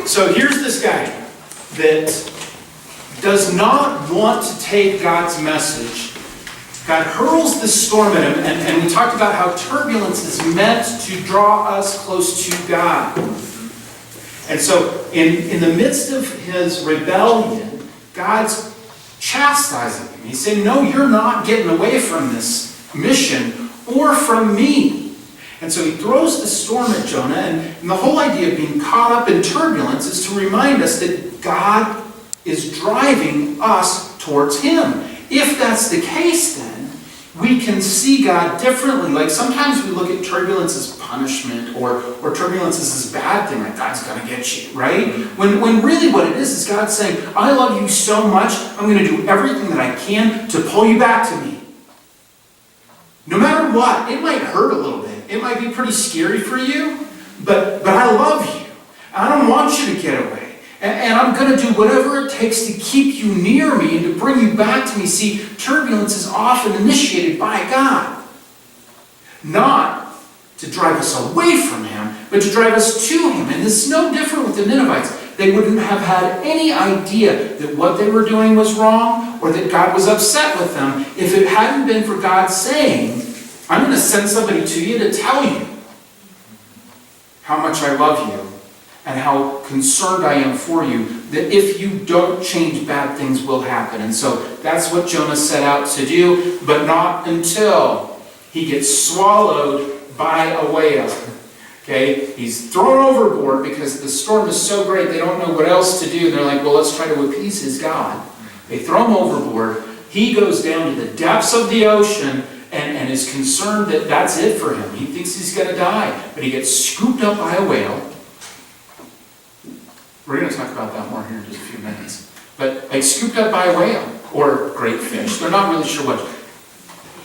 So here's this guy that does not want to take God's message. God hurls this storm at him, and we talked about how turbulence is meant to draw us close to God. And so in the midst of his rebellion, God's chastising him. He's saying, no, you're not getting away from this mission or from me. And so he throws the storm at Jonah, and the whole idea of being caught up in turbulence is to remind us that God is driving us towards him. If that's the case, then we can see God differently. Like sometimes we look at turbulence as punishment or turbulence as this bad thing, like God's going to get you, right? When really what it is God saying, I love you so much, I'm going to do everything that I can to pull you back to me. No matter what, it might hurt a little bit. It might be pretty scary for you, but I love you. I don't want you to get away. And I'm going to do whatever it takes to keep you near me and to bring you back to me. See, turbulence is often initiated by God. Not to drive us away from him, but to drive us to him. And this is no different with the Ninevites. They wouldn't have had any idea that what they were doing was wrong or that God was upset with them if it hadn't been for God saying, I'm going to send somebody to you to tell you how much I love you and how concerned I am for you, that if you don't change, bad things will happen. And so that's what Jonah set out to do, but not until he gets swallowed by a whale. Okay? He's thrown overboard because the storm is so great they don't know what else to do. And they're like, well, let's try to appease his God. They throw him overboard. He goes down to the depths of the ocean and is concerned that that's it for him. He thinks he's going to die. But he gets scooped up by a whale. We're going to talk about that more here in just a few minutes. But like scooped up by a whale or great fish. They're not really sure what.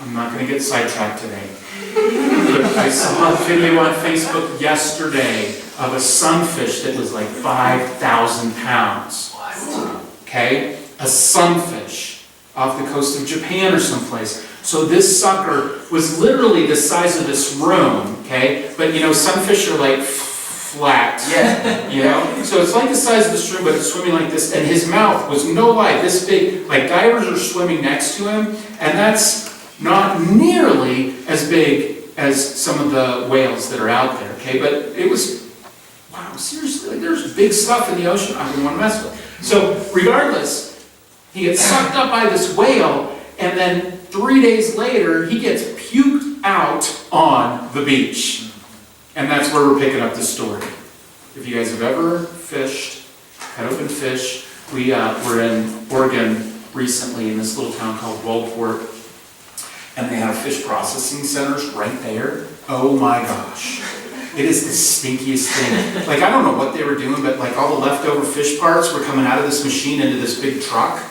I'm not going to get sidetracked today. But I saw a video on Facebook yesterday of a sunfish that was like 5,000 pounds. What? Okay? A sunfish off the coast of Japan or someplace. So this sucker was literally the size of this room. Okay? But you know, sunfish are like flat. Yeah. You know? So it's like the size of this room, but it's swimming like this. And his mouth was no lie, this big. Like divers are swimming next to him. And that's not nearly as big as some of the whales that are out there. Okay? But it was, wow, seriously, like there's big stuff in the ocean I wouldn't want to mess with. So regardless, he gets sucked up by this whale, and then 3 days later, he gets puked out on the beach. And that's where we're picking up the story. If you guys have ever fished, cut open fish, we were in Oregon recently in this little town called Waldport, and they have fish processing centers right there. Oh my gosh. It is the stinkiest thing. Like, I don't know what they were doing, but like all the leftover fish parts were coming out of this machine into this big truck.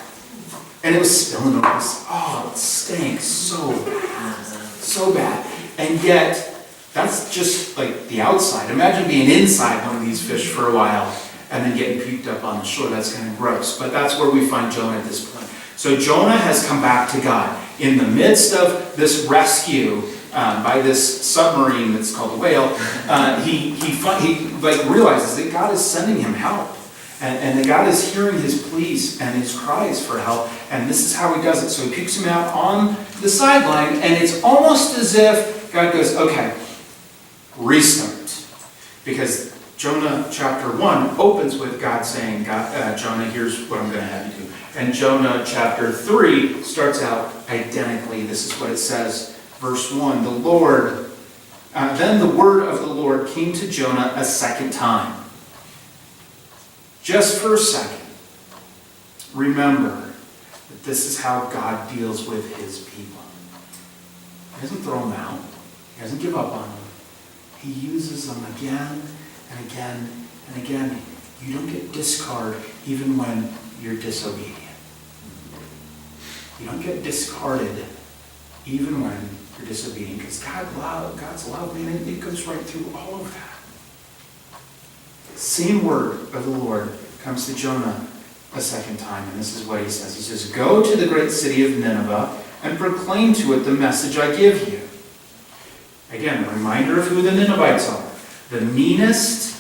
And it was spilling over. Oh, it stinks so bad. So bad. And yet, that's just like the outside. Imagine being inside one of these fish for a while and then getting puked up on the shore. That's kind of gross. But that's where we find Jonah at this point. So Jonah has come back to God. In the midst of this rescue by this submarine that's called the Whale, he like realizes that God is sending him help. And that God is hearing his pleas and his cries for help. And this is how he does it. So he picks him out on the sideline. And it's almost as if God goes, okay, restart. Because Jonah chapter 1 opens with God saying, Jonah, here's what I'm going to have you do. And Jonah chapter 3 starts out identically. This is what it says. Verse 1, then the word of the Lord came to Jonah a second time. Just for a second, remember that this is how God deals with his people. He doesn't throw them out. He doesn't give up on them. He uses them again and again and again. You don't get discarded even when you're disobedient. You don't get discarded even when you're disobedient. Because God's love, man, it goes right through all of that. Same word of the Lord comes to Jonah a second time, and this is what he says. He says, go to the great city of Nineveh and proclaim to it the message I give you. Again, a reminder of who the Ninevites are. The meanest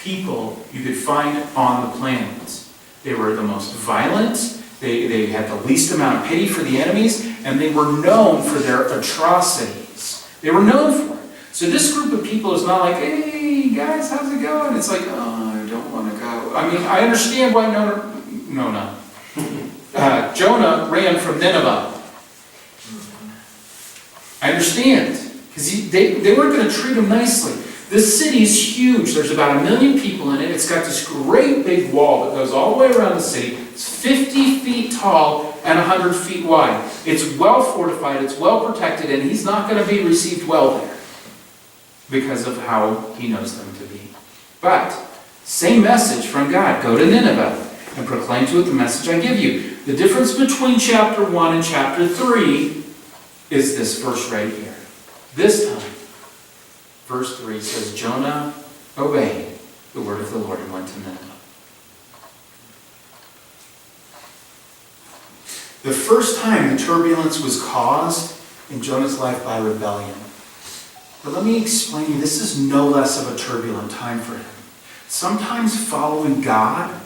people you could find on the planet. They were the most violent, they had the least amount of pity for the enemies, and they were known for their atrocities. They were known for it. So this group of people is not like, hey guys, how's it going? It's like, oh, I don't want to go. I mean, I understand why Jonah ran from Nineveh. I understand, because they weren't going to treat him nicely. This city is huge. There's about 1 million people in it. It's got this great big wall that goes all the way around the city. It's 50 feet tall and 100 feet wide. It's well fortified, it's well protected, and he's not going to be received well there because of how he knows them to be. But, same message from God. Go to Nineveh and proclaim to it the message I give you. The difference between chapter 1 and chapter 3 is this verse right here. This time, verse 3 says, Jonah obeyed the word of the Lord and went to Nineveh. The first time the turbulence was caused in Jonah's life by rebellion. But let me explain to you, this is no less of a turbulent time for him. Sometimes following God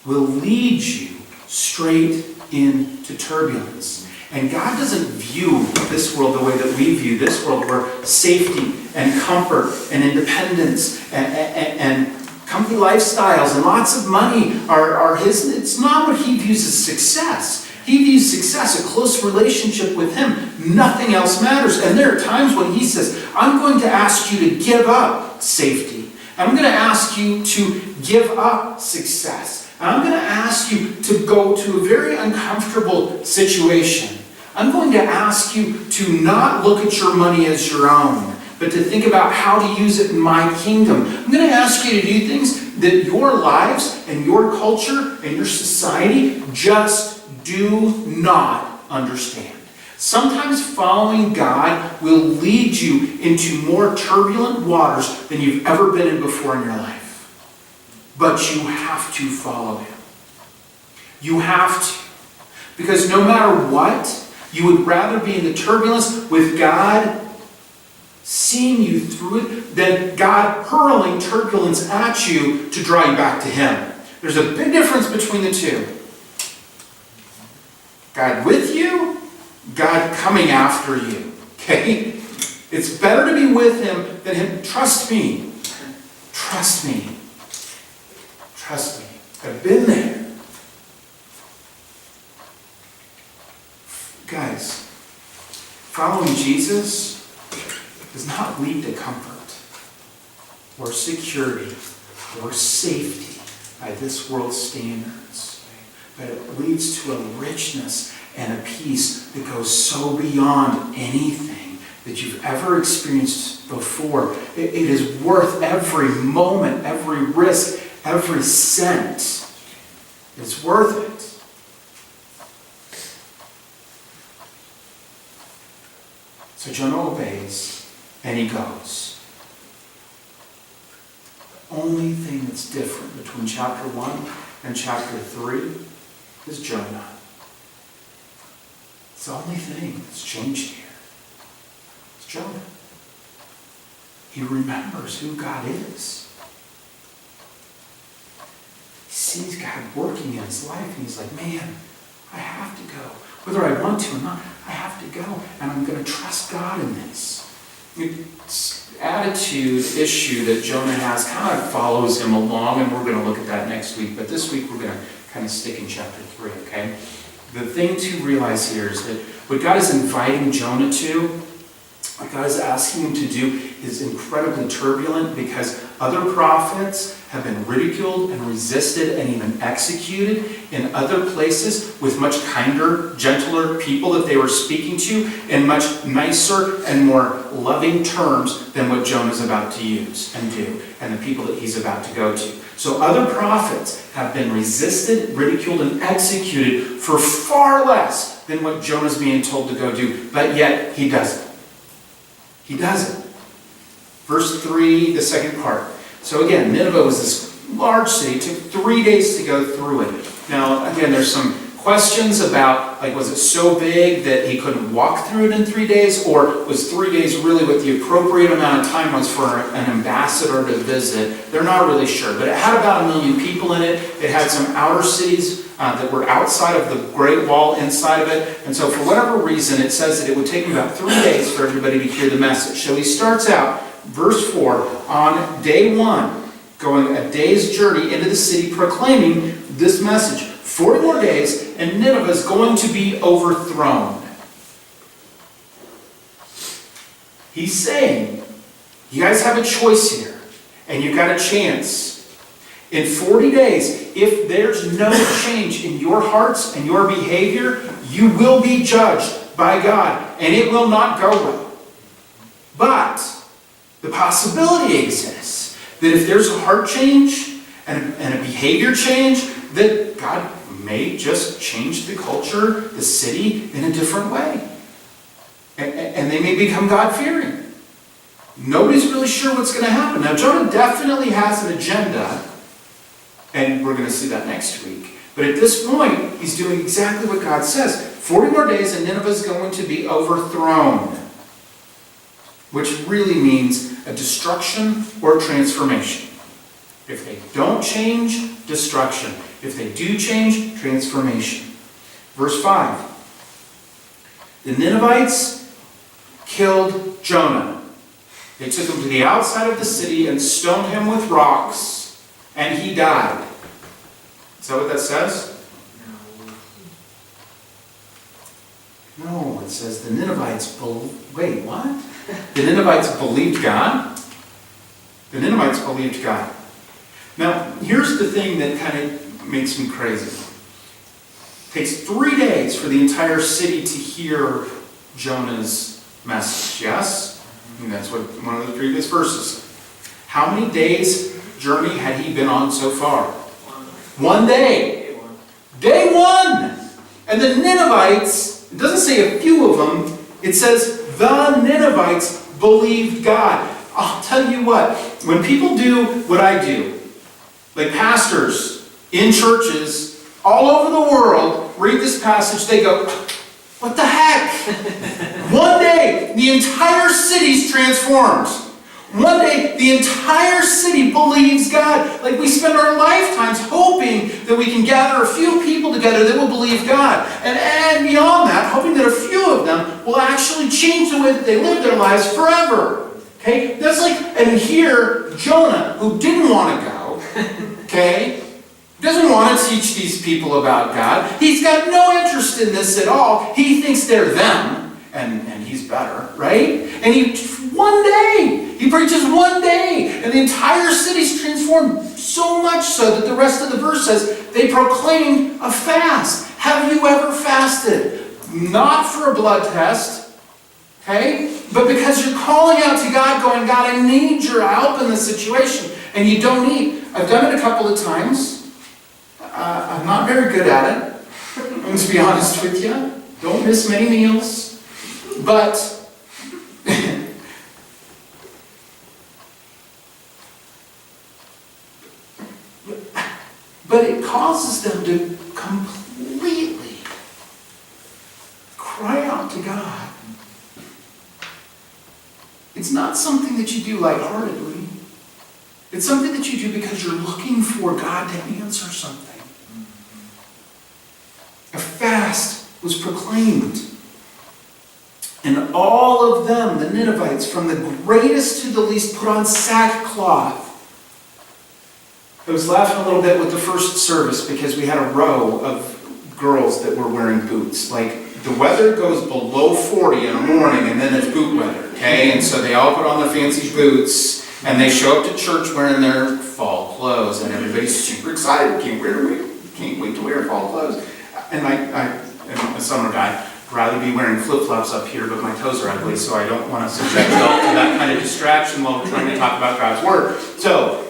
will lead you straight into turbulence. And God doesn't view this world the way that we view this world, where safety and comfort and independence and comfy lifestyles and lots of money are his. It's not what he views as success. He views success, a close relationship with him. Nothing else matters. And there are times when he says, I'm going to ask you to give up safety. I'm going to ask you to give up success. And I'm going to ask you to go to a very uncomfortable situation. I'm going to ask you to not look at your money as your own, but to think about how to use it in my kingdom. I'm going to ask you to do things that your lives and your culture and your society just do not understand. Sometimes following God will lead you into more turbulent waters than you've ever been in before in your life. But you have to follow Him. You have to. Because no matter what, you would rather be in the turbulence with God seeing you through it than God hurling turbulence at you to draw you back to Him. There's a big difference between the two. God with you, God coming after you. Okay? It's better to be with Him than Him. Trust me. Trust me. Trust me. I've been there. Guys, following Jesus does not lead to comfort or security or safety by this world's standards, but it leads to a richness and a peace that goes so beyond anything that you've ever experienced before. It is worth every moment, every risk, every cent. It's worth it. So Jonah obeys, and he goes. The only thing that's different between chapter 1 and chapter 3 is Jonah. It's the only thing that's changed here. It's Jonah. He remembers who God is. He sees God working in his life, and he's like, man, I have to go. Whether I want to or not, I have to go, and I'm going to trust God in this. This attitude issue that Jonah has kind of follows him along, and we're going to look at that next week. But this week we're going to kind of stick in chapter 3, okay? The thing to realize here is that what God is inviting Jonah to, what God is asking him to do, is incredibly turbulent because other prophets have been ridiculed and resisted and even executed in other places with much kinder, gentler people that they were speaking to in much nicer and more loving terms than what Jonah's about to use and do, and the people that he's about to go to. So other prophets have been resisted, ridiculed, and executed for far less than what Jonah's being told to go do, but yet he doesn't. He doesn't. Verse 3, the second part. So again, Nineveh was this large city. It took 3 days to go through it. Now, again, there's some questions about, like, was it so big that he couldn't walk through it in 3 days? Or was 3 days really what the appropriate amount of time was for an ambassador to visit? They're not really sure. But it had about 1 million people in it. It had some outer cities that were outside of the Great Wall, inside of it. And so for whatever reason, it says that it would take him about 3 days for everybody to hear the message. So he starts out, verse 4, on day 1, going a day's journey into the city, proclaiming this message. 40 more days, and Nineveh is going to be overthrown. He's saying, you guys have a choice here, and you've got a chance. In 40 days, if there's no change in your hearts and your behavior, you will be judged by God, and it will not go well. But the possibility exists that if there's a heart change and a behavior change, that God may just change the culture, the city, in a different way. And they may become God-fearing. Nobody's really sure what's going to happen. Now, Jonah definitely has an agenda, and we're going to see that next week. But at this point, he's doing exactly what God says. 40 more days, and Nineveh is going to be overthrown. Which really means a destruction or a transformation. If they don't change, destruction. If they do change, transformation. Verse 5. The Ninevites killed Jonah. They took him to the outside of the city and stoned him with rocks, and he died. Is that what that says? No, it says the Ninevites wait, what? The Ninevites believed God? The Ninevites believed God. Now, here's the thing that kind of makes me crazy. It takes 3 days for the entire city to hear Jonah's message, yes? And that's what one of the previous verses said. How many days' journey had he been on so far? 1 day. Day 1! And the Ninevites, it doesn't say a few of them, it says the Ninevites believed God. I'll tell you what, when people do what I do, like pastors in churches all over the world read this passage, they go, what the heck? 1 day, the entire city's transformed. 1 day, the entire city believes God. Like we spend our lifetimes hoping that we can gather a few people together that will believe God. And beyond that, hoping that a few of them will actually change the way that they live their lives forever. Okay? That's like, and here, Jonah, who didn't want to go, okay, doesn't want to teach these people about God. He's got no interest in this at all. He thinks they're them, and he's better, right? And he preaches 1 day, and the entire city's transformed, so much so that the rest of the verse says they proclaimed a fast. Have you ever fasted? Not for a blood test, okay? But because you're calling out to God, going, God, I need your help in this situation, and you don't eat. I've done it a couple of times. I'm not very good at it, I'm to be honest with you. Don't miss many meals. But it causes them to completely cry out to God. It's not something that you do lightheartedly. It's something that you do because you're looking for God to answer something. A fast was proclaimed. And all of them, the Ninevites, from the greatest to the least, put on sackcloth. I was laughing a little bit with the first service because we had a row of girls that were wearing boots. Like, the weather goes below 40 in the morning and then it's boot weather, okay? And so they all put on their fancy boots and they show up to church wearing their fall clothes and everybody's super excited. Can't wait to wear fall clothes. And I'm a summer guy. I'd rather be wearing flip-flops up here, but my toes are ugly, so I don't want to subject myself to that kind of distraction while we're trying to talk about God's Word. So,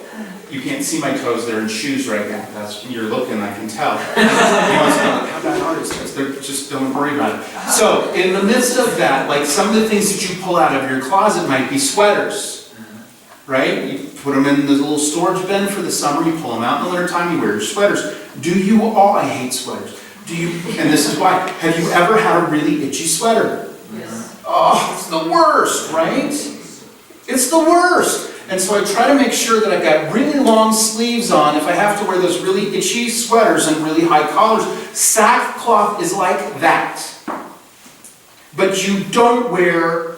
you can't see my toes, they're in shoes right now. That's you're looking, I can tell. You want to know how bad artist is. They're just, don't worry about it. So, in the midst of that, like some of the things that you pull out of your closet might be sweaters. Right? You put them in the little storage bin for the summer, you pull them out in the wintertime, you wear your sweaters. I hate sweaters. And this is why. Have you ever had a really itchy sweater? Yes. Oh, it's the worst, right? It's the worst. And so I try to make sure that I've got really long sleeves on if I have to wear those really itchy sweaters and really high collars. Sackcloth is like that. But you don't wear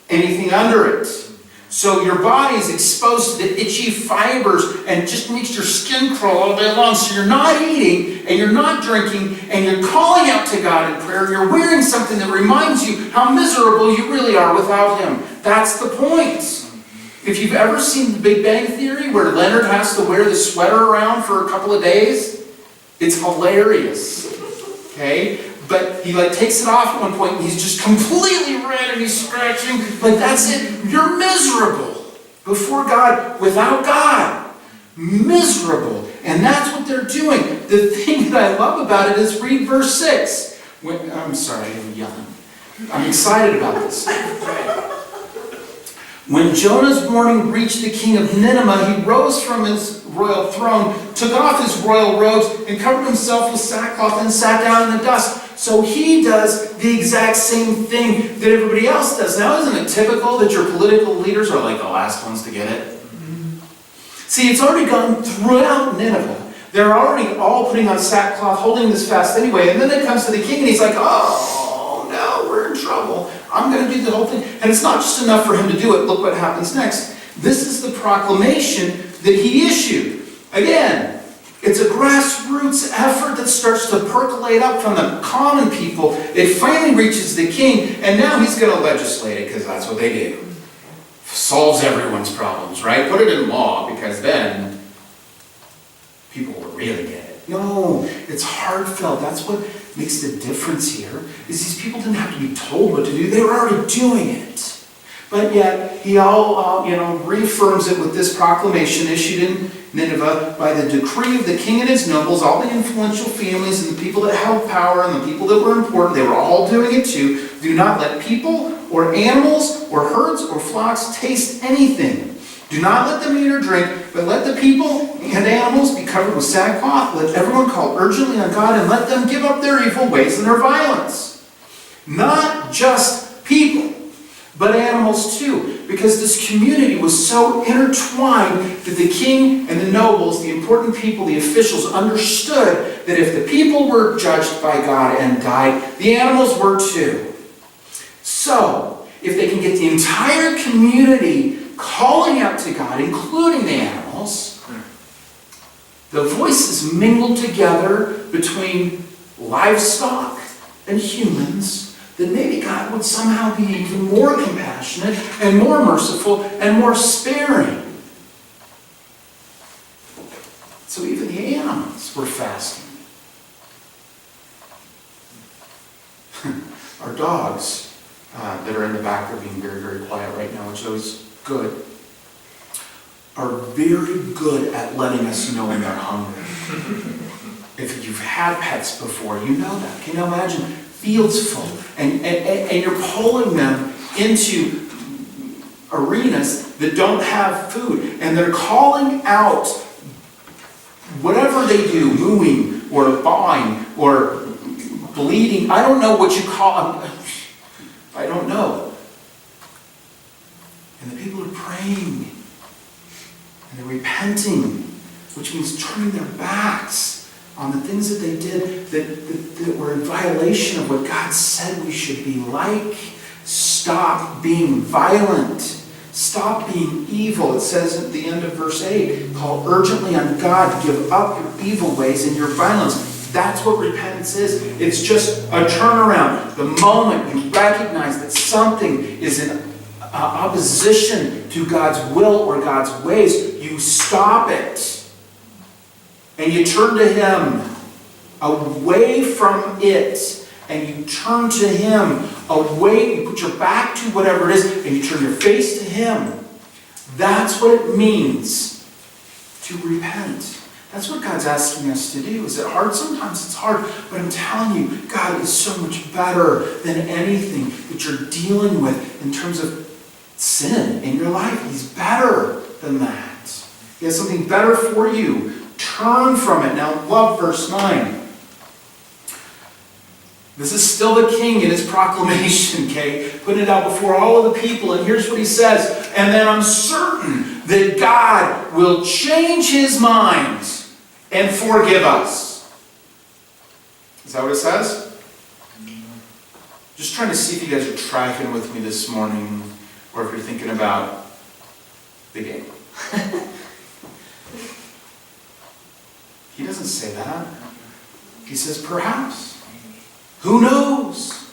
anything under it. So your body is exposed to the itchy fibers and just makes your skin crawl all day long. So you're not eating and you're not drinking and you're calling out to God in prayer. You're wearing something that reminds you how miserable you really are without Him. That's the point. If you've ever seen The Big Bang Theory where Leonard has to wear the sweater around for a couple of days, it's hilarious. Okay? But he takes it off at one point and he's just completely red and he's scratching. That's it. You're miserable before God, without God. Miserable. And that's what they're doing. The thing that I love about it is read verse 6. I'm sorry, I'm yelling. I'm excited about this. When Jonah's warning reached the king of Nineveh, he rose from his royal throne, took off his royal robes, and covered himself with sackcloth and sat down in the dust. So he does the exact same thing that everybody else does. Now, isn't it typical that your political leaders are like the last ones to get it? See, it's already gone throughout Nineveh. They're already all putting on sackcloth, holding this fast anyway. And then it comes to the king and he's like, oh, no, we're in trouble. I'm going to do the whole thing. And it's not just enough for him to do it. Look what happens next. This is the proclamation that he issued. Again, it's a grassroots effort that starts to percolate up from the common people. It finally reaches the king, and now he's going to legislate it because that's what they do. Solves everyone's problems, right? Put it in law because then people will really get it. No, it's heartfelt. That's what makes the difference here, is these people didn't have to be told what to do. They were already doing it. But yet, he reaffirms it with this proclamation issued in Nineveh by the decree of the king and his nobles, all the influential families and the people that held power and the people that were important. They were all doing it too. Do not let people or animals or herds or flocks taste anything. Do not let them eat or drink, but let the people and animals be covered with sackcloth. Let everyone call urgently on God and let them give up their evil ways and their violence. Not just people, but animals too, because this community was so intertwined that the king and the nobles, the important people, the officials understood that if the people were judged by God and died, the animals were too. So, if they can get the entire community calling out to God, including the animals, the voices mingled together between livestock and humans, that maybe God would somehow be even more compassionate and more merciful and more sparing. So even the animals were fasting. Our dogs that are in the back are being very, very quiet right now, which is always good, are very good at letting us know when they're hungry. If you've had pets before, you know that. Can you imagine? Fields full, and you're pulling them into arenas that don't have food, and they're calling out whatever they do, mooing or bawing or bleeding. I don't know what you call them. I don't know. And the people are praying, and they're repenting, which means turning their backs on the things that they did that were in violation of what God said we should be like. Stop being violent. Stop being evil. It says at the end of verse 8, call urgently on God to give up your evil ways and your violence. That's what repentance is. It's just a turnaround. The moment you recognize that something is in opposition to God's will or God's ways, you stop it. And you turn to Him, away from it, and you turn to Him, away, you put your back to whatever it is, and you turn your face to Him. That's what it means to repent. That's what God's asking us to do. Is it hard? Sometimes it's hard, but I'm telling you, God is so much better than anything that you're dealing with in terms of sin in your life. He's better than that. He has something better for you. Turn from it. Now, love verse 9. This is still the king in his proclamation, okay? Putting it out before all of the people. And here's what he says. And then I'm certain that God will change his mind and forgive us. Is that what it says? Just trying to see if you guys are tracking with me this morning, or if you're thinking about the game. He doesn't say that. He says perhaps. Who knows?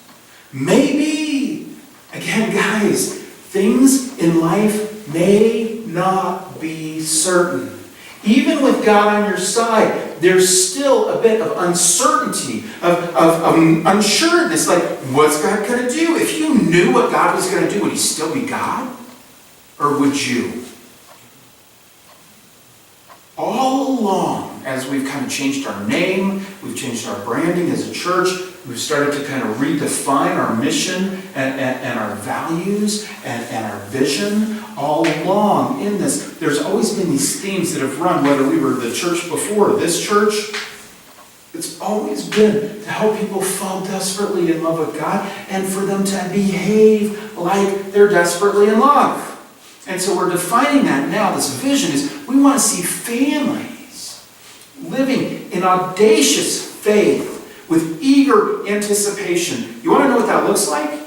Maybe. Again, guys, things in life may not be certain. Even with God on your side, there's still a bit of uncertainty, of unsureness. Like, what's God going to do? If you knew what God was going to do, would he still be God? Or would you? All along, as we've kind of changed our name, we've changed our branding as a church, we've started to kind of redefine our mission and our values and our vision. All along in this, there's always been these themes that have run, whether we were the church before this church. It's always been to help people fall desperately in love with God and for them to behave like they're desperately in love. And so we're defining that now. This vision is we want to see families living in audacious faith with eager anticipation. You want to know what that looks like?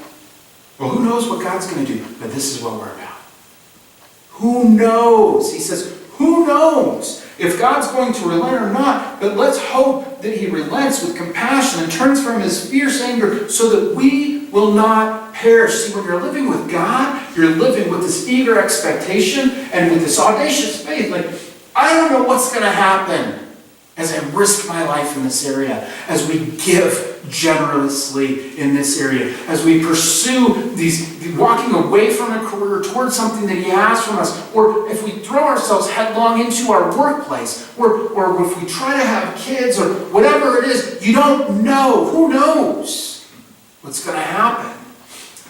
Well, who knows what God's going to do? But this is what we're about. Who knows? He says, who knows if God's going to relent or not? But let's hope that he relents with compassion and turns from his fierce anger so that we will not perish. See, when you're living with God, you're living with this eager expectation and with this audacious faith. Like, I don't know what's going to happen as I risk my life in this area, as we give generously in this area, as we pursue walking away from a career towards something that he has from us, or if we throw ourselves headlong into our workplace, or if we try to have kids, or whatever it is, you don't know. Who knows what's going to happen?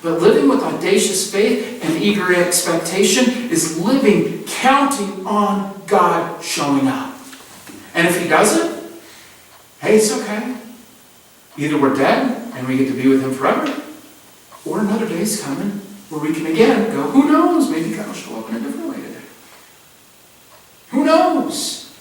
But living with audacious faith and eager expectation is living counting on God showing up. And if he doesn't, hey, it's okay. Either we're dead and we get to be with him forever, or another day's coming where we can again go, who knows? Maybe God will show up in a different way today. Who knows?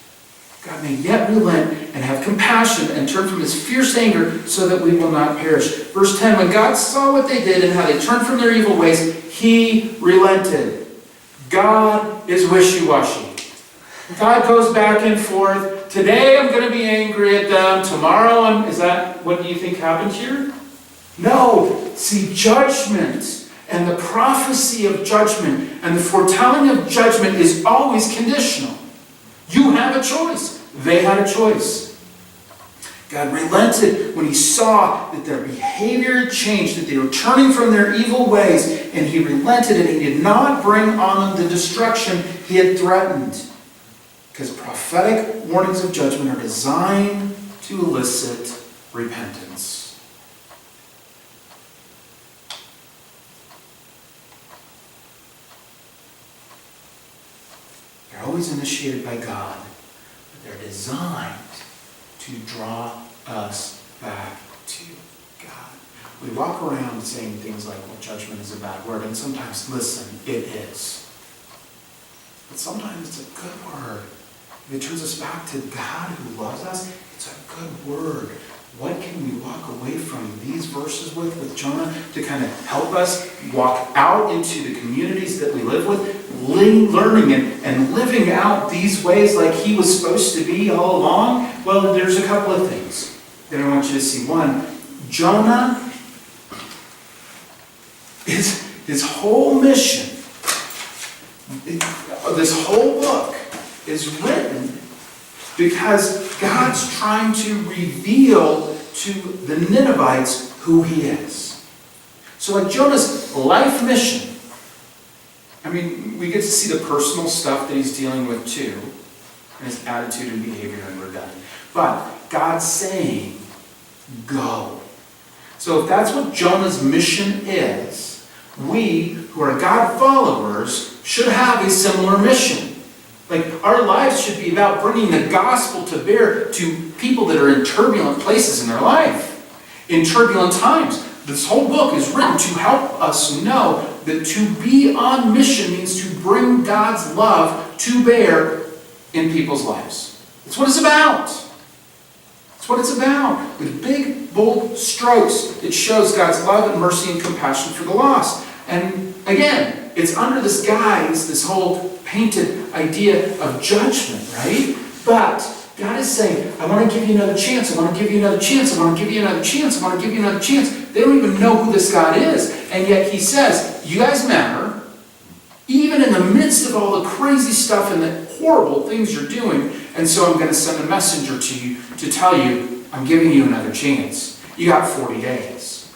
God may yet relent and have compassion and turn from his fierce anger so that we will not perish. Verse 10, when God saw what they did and how they turned from their evil ways, he relented. God is wishy-washy. God goes back and forth. Today I'm going to be angry at them. Tomorrow is that what do you think happened here? No. See, judgment and the prophecy of judgment and the foretelling of judgment is always conditional. You have a choice. They had a choice. God relented when he saw that their behavior had changed, that they were turning from their evil ways, and he relented and he did not bring on them the destruction he had threatened. Because prophetic warnings of judgment are designed to elicit repentance. They're always initiated by God, but they're designed to draw us back to God. We walk around saying things like, well, judgment is a bad word, and sometimes, listen, it is. But sometimes it's a good word. If it turns us back to God who loves us, it's a good word. What can we walk away from these verses with Jonah to kind of help us walk out into the communities that we live with, learning and living out these ways like he was supposed to be all along? Well, there's a couple of things that I want you to see. One, Jonah, his whole mission, this whole book is written because God's trying to reveal to the Ninevites who he is. So like Jonah's life mission, I mean, we get to see the personal stuff that he's dealing with too, and his attitude and behavior, and we're done. But God's saying, go. So if that's what Jonah's mission is, we who are God followers should have a similar mission. Like, our lives should be about bringing the gospel to bear to people that are in turbulent places in their life. in turbulent times. This whole book is written to help us know that to be on mission means to bring God's love to bear in people's lives. That's what it's about. That's what it's about. With big, bold strokes, it shows God's love and mercy and compassion for the lost. And again, it's under this guise, this whole painted idea of judgment, right? But God is saying, I want to give you another chance. I want to give you another chance. I want to give you another chance. I want to give you another chance. They don't even know who this God is. And yet he says, you guys matter. Even in the midst of all the crazy stuff and the horrible things you're doing. And so I'm going to send a messenger to you to tell you, I'm giving you another chance. You got 40 days.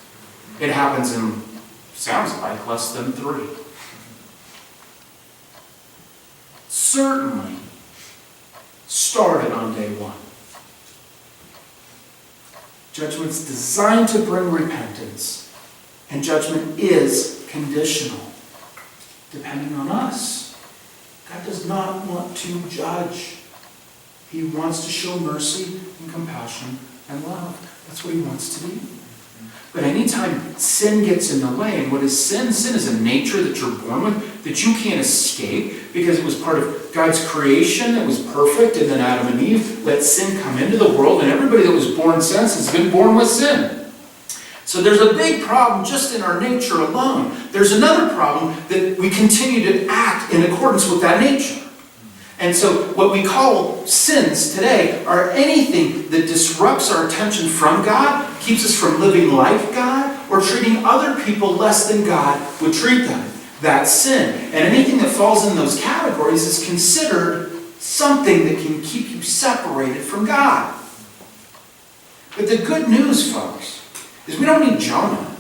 It happens in, sounds like, less than 3. Certainly started on day 1. Judgment's designed to bring repentance, and judgment is conditional, depending on us. God does not want to judge. He wants to show mercy and compassion and love. That's what he wants to do. But anytime sin gets in the way, and what is sin? Sin is a nature that you're born with, that you can't escape, because it was part of God's creation. It was perfect, and then Adam and Eve let sin come into the world, and everybody that was born since has been born with sin. So there's a big problem just in our nature alone. There's another problem that we continue to act in accordance with that nature. And so what we call sins today are anything that disrupts our attention from God, keeps us from living like God, or treating other people less than God would treat them. That's sin. And anything that falls in those categories is considered something that can keep you separated from God. But the good news, folks, is we don't need Jonah.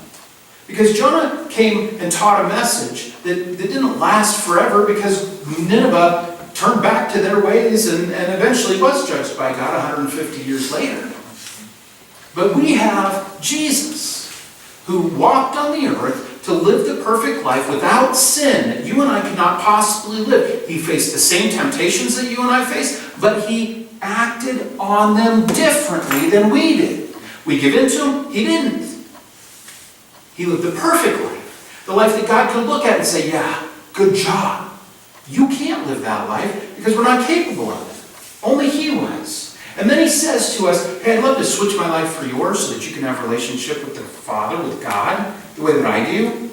Because Jonah came and taught a message that didn't last forever, because Nineveh turned back to their ways and eventually was judged by God 150 years later. But we have Jesus, who walked on the earth to live the perfect life without sin that you and I cannot possibly live. He faced the same temptations that you and I face, but he acted on them differently than we did. We give in to him, he didn't. He lived the perfect life. The life that God could look at and say, yeah, good job. You can't live that life because we're not capable of it. Only he was. And then he says to us, hey, I'd love to switch my life for yours so that you can have a relationship with the Father, with God, the way that I do.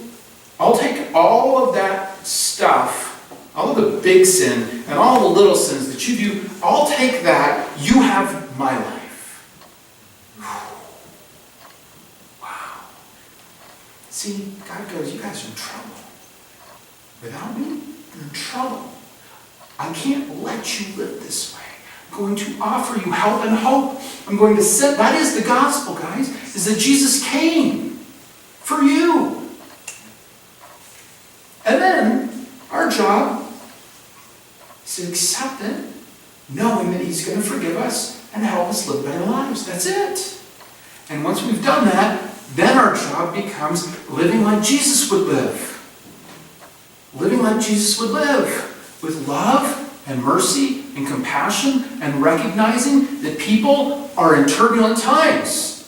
I'll take all of that stuff, all of the big sin and all the little sins that you do, I'll take that. You have my life. Wow. See, God goes, you guys are in trouble. Without me, you're in trouble. I can't let you live this way. I'm going to offer you help and hope. I'm going to set, that is the gospel, guys, is that Jesus came for you. And then our job is to accept it, knowing that he's going to forgive us and help us live better lives. That's it. And once we've done that, then our job becomes living like Jesus would live. Living like Jesus would live, with love and mercy and compassion, and recognizing that people are in turbulent times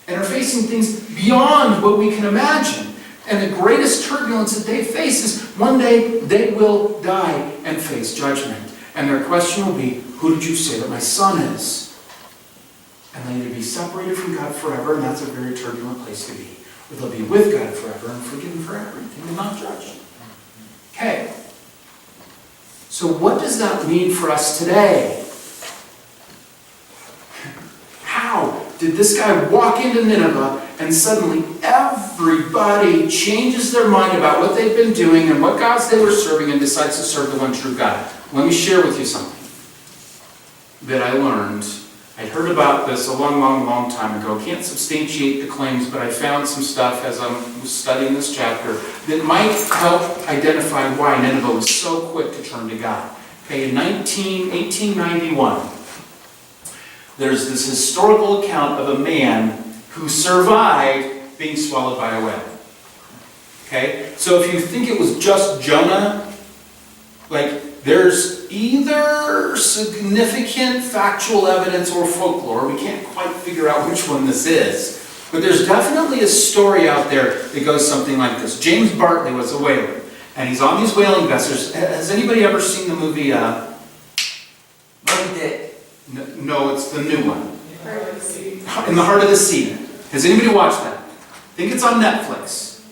and are facing things beyond what we can imagine. And the greatest turbulence that they face is one day they will die and face judgment. And their question will be, who did you say that my son is? And they'll either be separated from God forever, and that's a very turbulent place to be. Or they'll be with God forever and forgiven for everything and not judged. Okay. So what does that mean for us today? How did this guy walk into Nineveh and suddenly everybody changes their mind about what they've been doing and what gods they were serving and decides to serve the one true God? Let me share with you something that I learned. I'd heard about this a long time ago. Can't substantiate the claims, but I found some stuff as I was studying this chapter that might help identify why Nineveh was so quick to turn to God. Okay, in 1891, there's this historical account of a man who survived being swallowed by a whale. Okay, so if you think it was just Jonah, like there's either significant factual evidence or folklore. We can't quite figure out which one this is. But there's definitely a story out there that goes something like this. James Bartley was a whaler, and he's on these whaling vessels. Has anybody ever seen the movie, Moby Dick. No, it's the new one. In the Heart of the Sea. Has anybody watched that? I think it's on Netflix.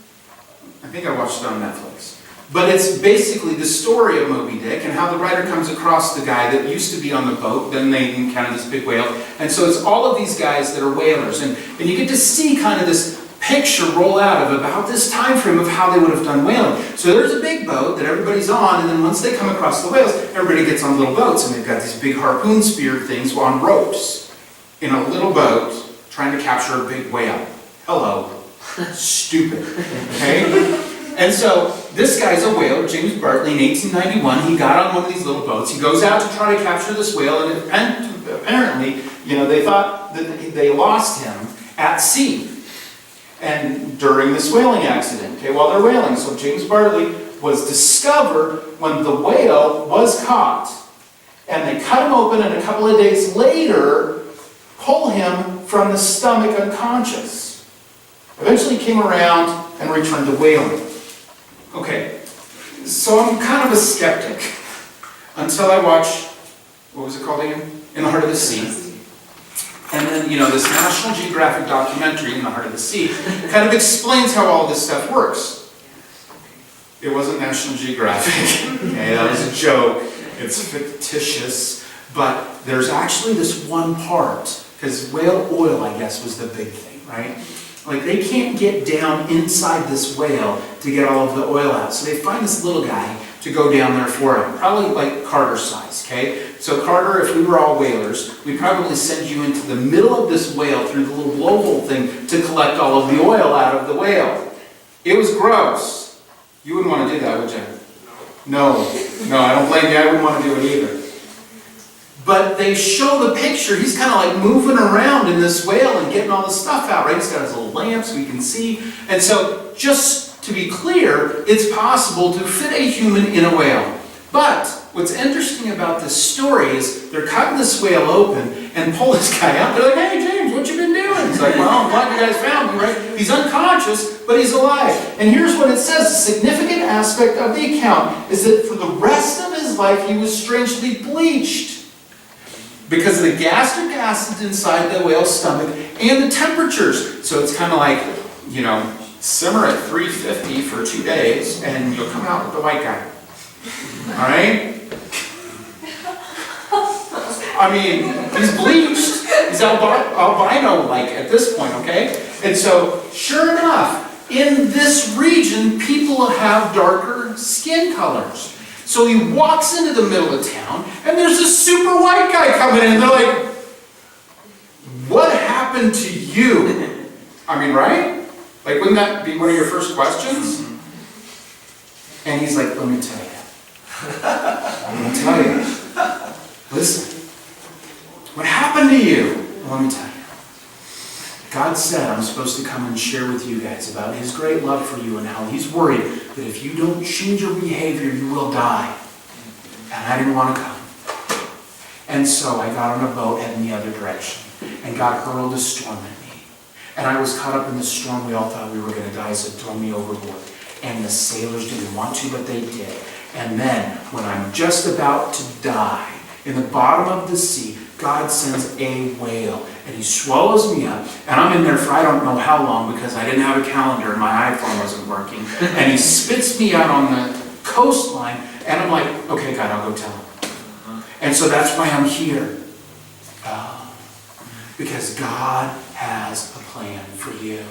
I think I watched it on Netflix. But it's basically the story of Moby Dick and how the writer comes across the guy that used to be on the boat, then they encounter this big whale. And so it's all of these guys that are whalers. And you get to see kind of this picture roll out of about this time frame of how they would have done whaling. So there's a big boat that everybody's on, and then once they come across the whales, everybody gets on little boats, and they've got these big harpoon spear things on ropes in a little boat trying to capture a big whale. Hello. Stupid. Okay? And so this guy's a whaler, James Bartley, in 1891. He got on one of these little boats. He goes out to try to capture this whale, and apparently, they thought that they lost him at sea. And during this whaling accident, okay, while they're whaling. So James Bartley was discovered when the whale was caught. And they cut him open, and a couple of days later, pull him from the stomach unconscious. Eventually came around and returned to whaling. Okay, so I'm kind of a skeptic until I watch, what was it called again? In the Heart of the Sea. And then, this National Geographic documentary, In the Heart of the Sea, kind of explains how all this stuff works. It wasn't National Geographic. Okay, that was a joke. It's fictitious. But there's actually this one part, because whale oil, I guess, was the big thing, right? Like, they can't get down inside this whale to get all of the oil out. So they find this little guy to go down there for him. Probably like Carter's size, okay? So Carter, if we were all whalers, we'd probably send you into the middle of this whale through the little blowhole thing to collect all of the oil out of the whale. It was gross. You wouldn't want to do that, would you? No, I don't blame you. I wouldn't want to do it either. But they show the picture. He's kind of like moving around in this whale and getting all the stuff out, right? He's got his little lamp so he can see. And so, just to be clear, it's possible to fit a human in a whale. But what's interesting about this story is they're cutting this whale open and pull this guy out. They're like, "Hey, James, what you been doing?" He's like, "Well, I'm glad you guys found me, right?" He's unconscious, but he's alive. And here's what it says. A significant aspect of the account is that for the rest of his life, he was strangely bleached because of the gastric acid inside the whale's stomach and the temperatures. So it's kind of like, simmer at 350 for 2 days, and you'll come out with the white guy. All right? I mean, he's bleached. He's albino-like at this point, okay? And so, sure enough, in this region, people have darker skin colors. So he walks into the middle of town, and there's this super white guy coming in, and they're like, "What happened to you?" I mean, right? Like, wouldn't that be one of your first questions? And he's like, "Let me tell you. Listen, what happened to you? Let me tell you. God said I'm supposed to come and share with you guys about His great love for you and how He's worried that if you don't change your behavior, you will die. And I didn't want to come. And so I got on a boat heading the other direction, and God hurled a storm at me. And I was caught up in the storm. We all thought we were going to die, so throw me overboard. And the sailors didn't want to, but they did. And then, when I'm just about to die, in the bottom of the sea, God sends a whale, and he swallows me up, and I'm in there for I don't know how long because I didn't have a calendar and my iPhone wasn't working, and he spits me out on the coastline, and I'm like, "Okay, God, I'll go tell him." And so that's why I'm here. Because God has a plan for you.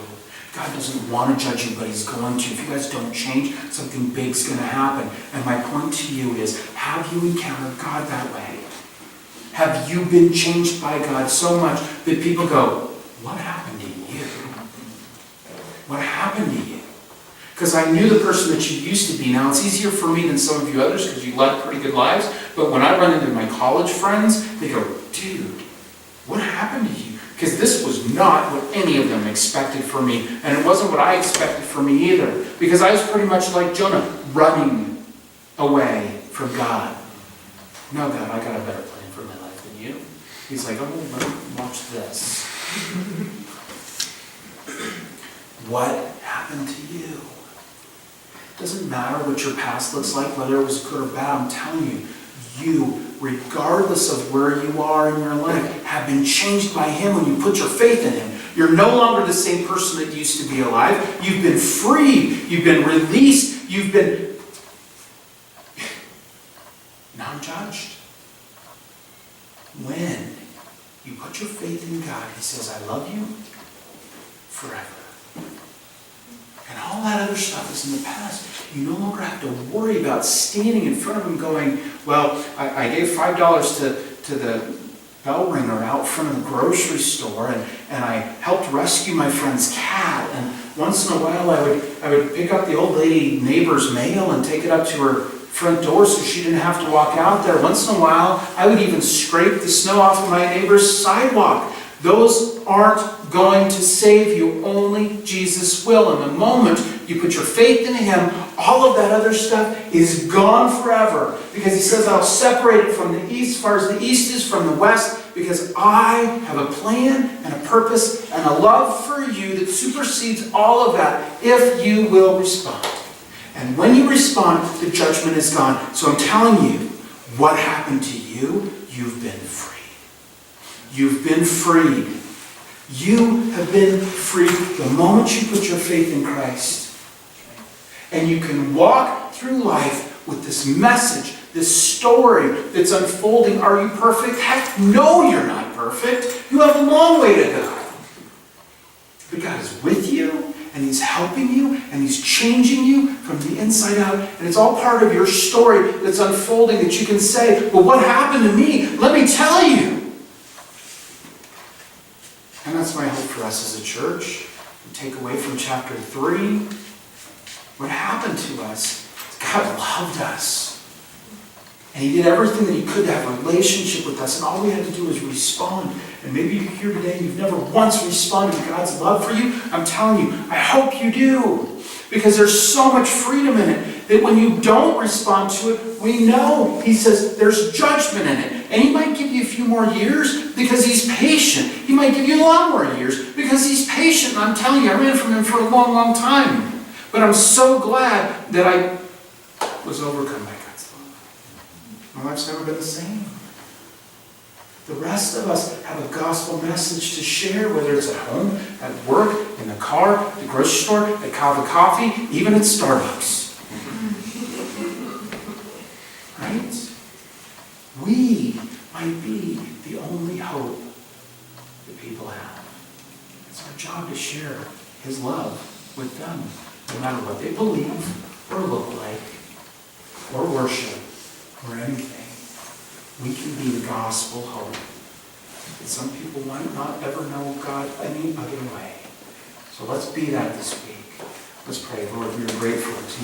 God doesn't want to judge you, but He's going to. If you guys don't change, something big's going to happen. And my point to you is, have you encountered God that way? Have you been changed by God so much that people go, "What happened to you? What happened to you?" Because I knew the person that you used to be. Now, it's easier for me than some of you others because you led pretty good lives. But when I run into my college friends, they go, "Dude, what happened to you?" Because this was not what any of them expected from me. And it wasn't what I expected from me either. Because I was pretty much like Jonah, running away from God. No, God, I got a better plan for my life than you. He's like, oh, watch this. What happened to you? It doesn't matter what your past looks like, whether it was good or bad. I'm telling you, you, regardless of where you are in your life, have been changed by Him when you put your faith in Him. You're no longer the same person that used to be alive. You've been freed. You've been released. You've been not judged. When you put your faith in God, He says, I love you forever. And all that other stuff is in the past. You no longer have to worry about standing in front of Him going, well, I gave $5 to the bell ringer out front of the grocery store, and I helped rescue my friend's cat. And once in a while I would pick up the old lady neighbor's mail and take it up to her front door so she didn't have to walk out there. Once in a while I would even scrape the snow off of my neighbor's sidewalk. Those aren't going to save you. Only Jesus will. And the moment you put your faith in Him, all of that other stuff is gone forever. Because He says, I'll separate it from the east, as far as the east is from the west, because I have a plan and a purpose and a love for you that supersedes all of that if you will respond. And when you respond, the judgment is gone. So I'm telling you, what happened to you? You've been freed. You've been freed. You have been freed the moment you put your faith in Christ. And you can walk through life with this message, this story that's unfolding. Are you perfect? Heck, no, you're not perfect. You have a long way to go. But God is with you, and He's helping you, and He's changing you from the inside out. And it's all part of your story that's unfolding that you can say, well, what happened to me? Let me tell you. And that's my hope for us as a church. We take away from chapter 3. What happened to us? God loved us. And He did everything that He could to have a relationship with us. And all we had to do was respond. And maybe you're here today and you've never once responded to God's love for you. I'm telling you, I hope you do. Because there's so much freedom in it that when you don't respond to it, we know. He says there's judgment in it. And He might give you a few more years because He's patient. He might give you a lot more years because He's patient. And I'm telling you, I ran from Him for a long, long time. But I'm so glad that I was overcome by God's love. My life's never been the same. The rest of us have a gospel message to share, whether it's at home, at work, in the car, the grocery store, at Cava Coffee, even at Starbucks. Right? We might be the only hope that people have. It's our job to share His love with them, no matter what they believe or look like or worship or anything. We can be the gospel hope. And some people might not ever know God any other way. So let's be that this week. Let's pray. Lord, we are grateful to you.